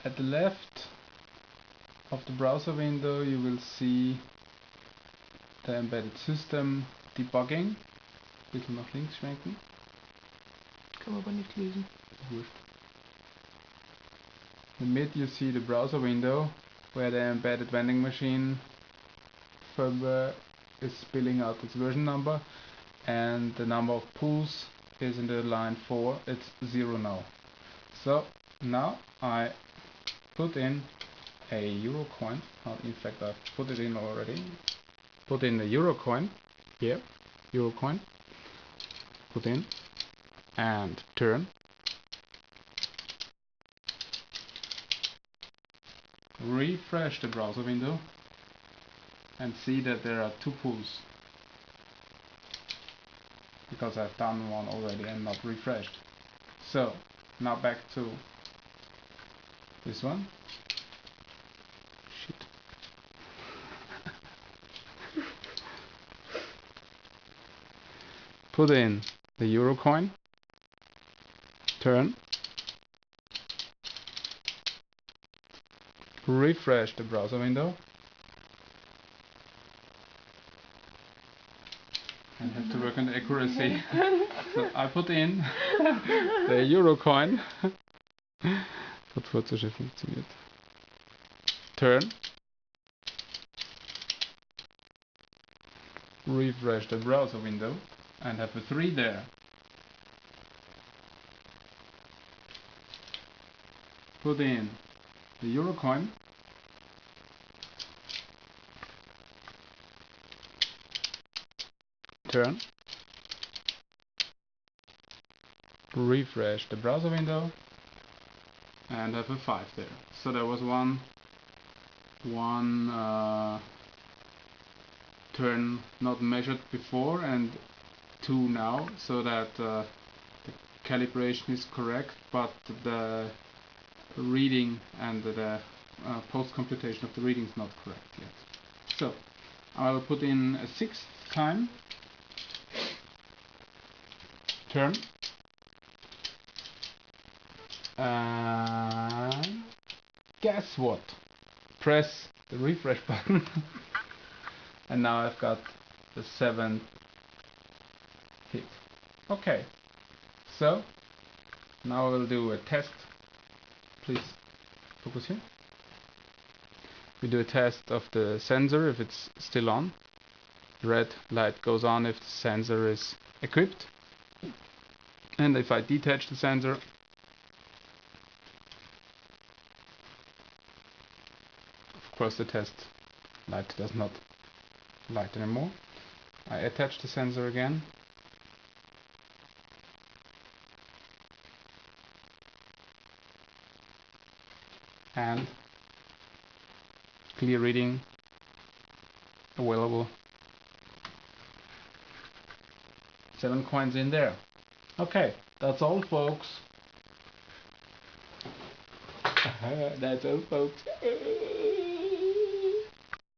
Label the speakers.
Speaker 1: At the left of the browser window you will see the embedded system debugging. Bitte nach links schwenken.
Speaker 2: Kann man aber nicht lesen.
Speaker 1: Wurscht. In the mid you see the browser window where the embedded vending machine firmware is spilling out its version number, and the number of pulls is in the line 4. It's 0 now. So now I put in a euro coin. In fact, I put it in already. Put in the euro coin here, euro coin. Put in and turn. Refresh the browser window and see that there are 2 pulls, because I've done one already and not refreshed. So now back to this one. Shit. Put in the euro coin, turn, refresh the browser window, and have to work on the accuracy. So I put in the euro coin. Hat vorher schon funktioniert. Turn, refresh the browser window and have a 3 there. Put in the euro coin, turn, refresh the browser window and have a 5 there. So there was one turn not measured before and 2 now, so that the calibration is correct, but the reading and the post computation of the reading is not correct yet. So I will put in a 6th time. Turn. And guess what? Press the refresh button. And now I've got the 7th hit. Okay, so now I will do a test. Please focus here. We do a test of the sensor if it's still on. Red light goes on if the sensor is equipped. And if I detach the sensor, of course the test light does not light anymore. I attach the sensor again. And clear reading available. 7 coins in there. Okay, that's all, folks. That's all, folks.